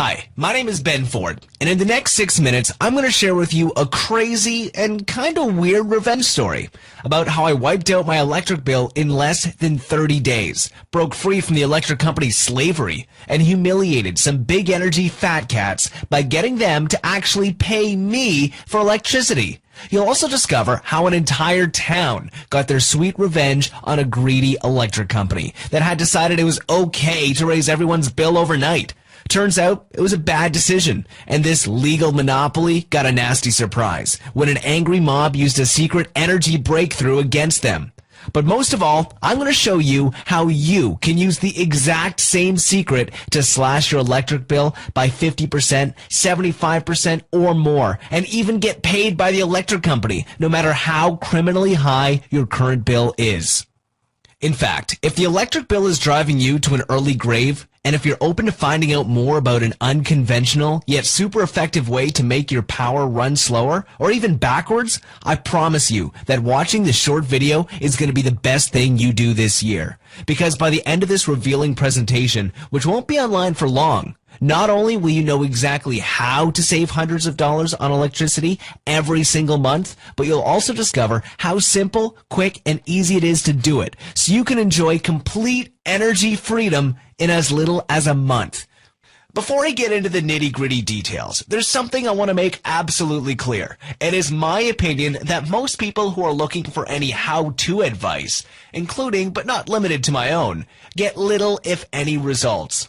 Hi, my name is Ben Ford, and in the next 6 minutes, I'm going to share with you a crazy and kind of weird revenge story about how I wiped out my electric bill in less than 30 days, broke free from the electric company's slavery, and humiliated some big energy fat cats by getting them to actually pay me for electricity. You'll also discover how an entire town got their sweet revenge on a greedy electric company that had decided it was okay to raise everyone's bill overnight. Turns out it was a bad decision, and this legal monopoly got a nasty surprise when an angry mob used a secret energy breakthrough against them. But most of all, I'm going to show you how you can use the exact same secret to slash your electric bill by 50%, 75%, or more, and even get paid by the electric company, no matter how criminally high your current bill is. In fact, if the electric bill is driving you to an early grave, and if you're open to finding out more about an unconventional yet super effective way to make your power run slower or even backwards, I promise you that watching this short video is going to be the best thing you do this year. Because by the end of this revealing presentation, which won't be online for long, not only will you know exactly how to save hundreds of dollars on electricity every single month, but you'll also discover how simple, quick, and easy it is to do it, so you can enjoy complete energy freedom in as little as a month. Before I get into the nitty-gritty details, there's something I want to make absolutely clear. It is my opinion that most people who are looking for any how-to advice, including but not limited to my own, get little if any results.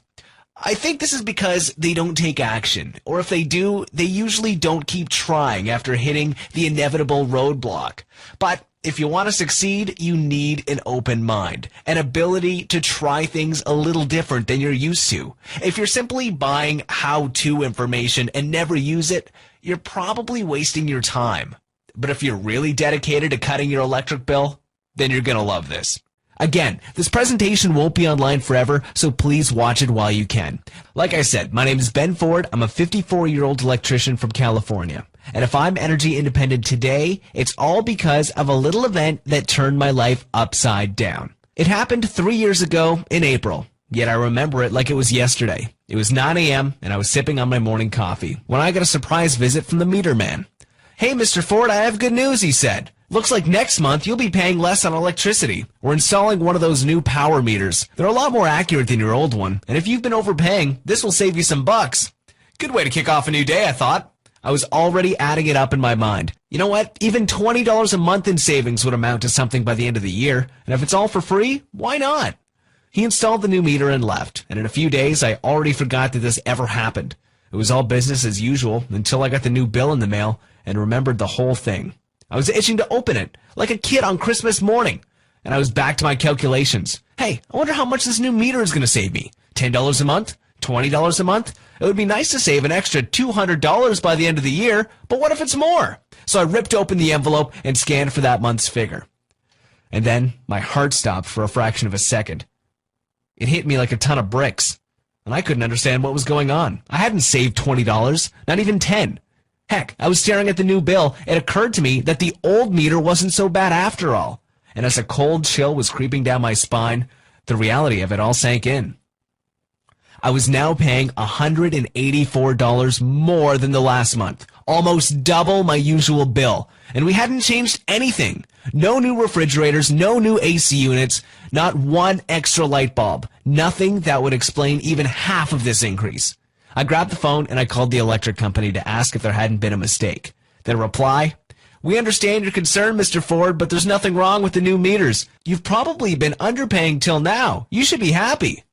I think this is because they don't take action, or if they do, they usually don't keep trying after hitting the inevitable roadblock. But if you want to succeed, you need an open mind, an ability to try things a little different than you're used to. If you're simply buying how-to information and never use it, you're probably wasting your time. But if you're really dedicated to cutting your electric bill, then you're gonna love this. Again, this presentation won't be online forever, so please watch it while you can. Like I said, my name is Ben Ford. I'm a 54-year-old electrician from California. And if I'm energy independent today, it's all because of a little event that turned my life upside down. It happened 3 years ago in April, yet I remember it like it was yesterday. It was 9 a.m. and I was sipping on my morning coffee when I got a surprise visit from the meter man. "Hey, Mr. Ford, I have good news," he said. "Looks like next month you'll be paying less on electricity. We're installing one of those new power meters. They're a lot more accurate than your old one, and if you've been overpaying, this will save you some bucks." Good way to kick off a new day, I thought. I was already adding it up in my mind. You know what? Even $20 a month in savings would amount to something by the end of the year, and if it's all for free, why not? He installed the new meter and left, and in a few days I already forgot that this ever happened. It was all business as usual until I got the new bill in the mail and remembered the whole thing. I was itching to open it, like a kid on Christmas morning, and I was back to my calculations. Hey, I wonder how much this new meter is going to save me. $10 a month? $20 a month? It would be nice to save an extra $200 by the end of the year, but what if it's more? So I ripped open the envelope and scanned for that month's figure. And then my heart stopped for a fraction of a second. It hit me like a ton of bricks, and I couldn't understand what was going on. I hadn't saved $20, not even $10. Heck, I was staring at the new bill. It occurred to me that the old meter wasn't so bad after all. And as a cold chill was creeping down my spine, the reality of it all sank in. I was now paying $184 more than the last month, almost double my usual bill. And we hadn't changed anything. No new refrigerators, no new AC units, not one extra light bulb. Nothing that would explain even half of this increase. I grabbed the phone and I called the electric company to ask if there hadn't been a mistake. Their reply: "We understand your concern, Mr. Ford, but there's nothing wrong with the new meters. You've probably been underpaying till now. You should be happy."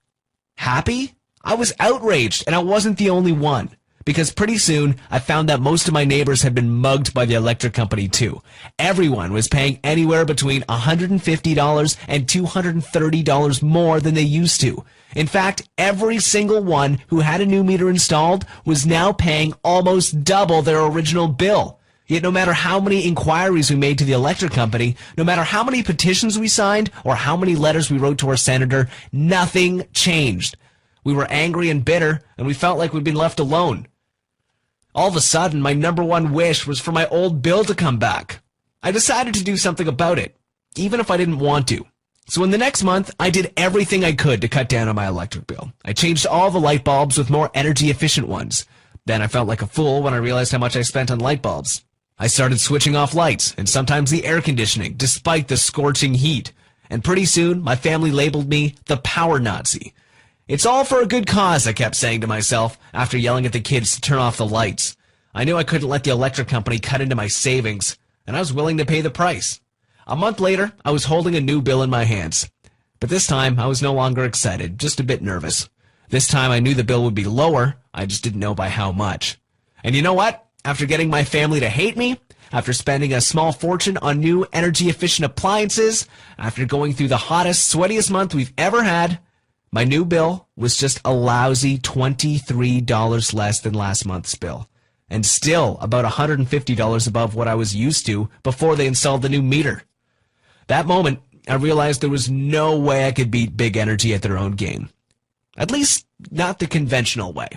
Happy? I was outraged, and I wasn't the only one. Because pretty soon, I found that most of my neighbors had been mugged by the electric company too. Everyone was paying anywhere between $150 and $230 more than they used to. In fact, every single one who had a new meter installed was now paying almost double their original bill. Yet no matter how many inquiries we made to the electric company, no matter how many petitions we signed or how many letters we wrote to our senator, nothing changed. We were angry and bitter, and we felt like we'd been left alone. All of a sudden, my number one wish was for my old bill to come back. I decided to do something about it, even if I didn't want to. So in the next month, I did everything I could to cut down on my electric bill. I changed all the light bulbs with more energy efficient ones. Then I felt like a fool when I realized how much I spent on light bulbs. I started switching off lights and sometimes the air conditioning despite the scorching heat. And pretty soon, my family labeled me the power Nazi. It's all for a good cause, I kept saying to myself after yelling at the kids to turn off the lights. I knew I couldn't let the electric company cut into my savings, and I was willing to pay the price. A month later, I was holding a new bill in my hands. But this time, I was no longer excited, just a bit nervous. This time, I knew the bill would be lower, I just didn't know by how much. And you know what? After getting my family to hate me, after spending a small fortune on new energy-efficient appliances, after going through the hottest, sweatiest month we've ever had, my new bill was just a lousy $23 less than last month's bill. And still about $150 above what I was used to before they installed the new meter. That moment, I realized there was no way I could beat Big Energy at their own game. At least, not the conventional way.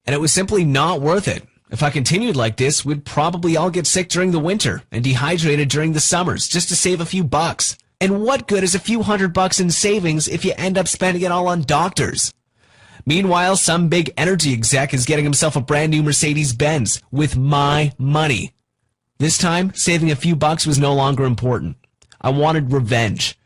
And it was simply not worth it. If I continued like this, we'd probably all get sick during the winter and dehydrated during the summers just to save a few bucks. And what good is a few $100 in savings if you end up spending it all on doctors? Meanwhile, some big energy exec is getting himself a brand new Mercedes-Benz with my money. This time, saving a few bucks was no longer important. I wanted revenge.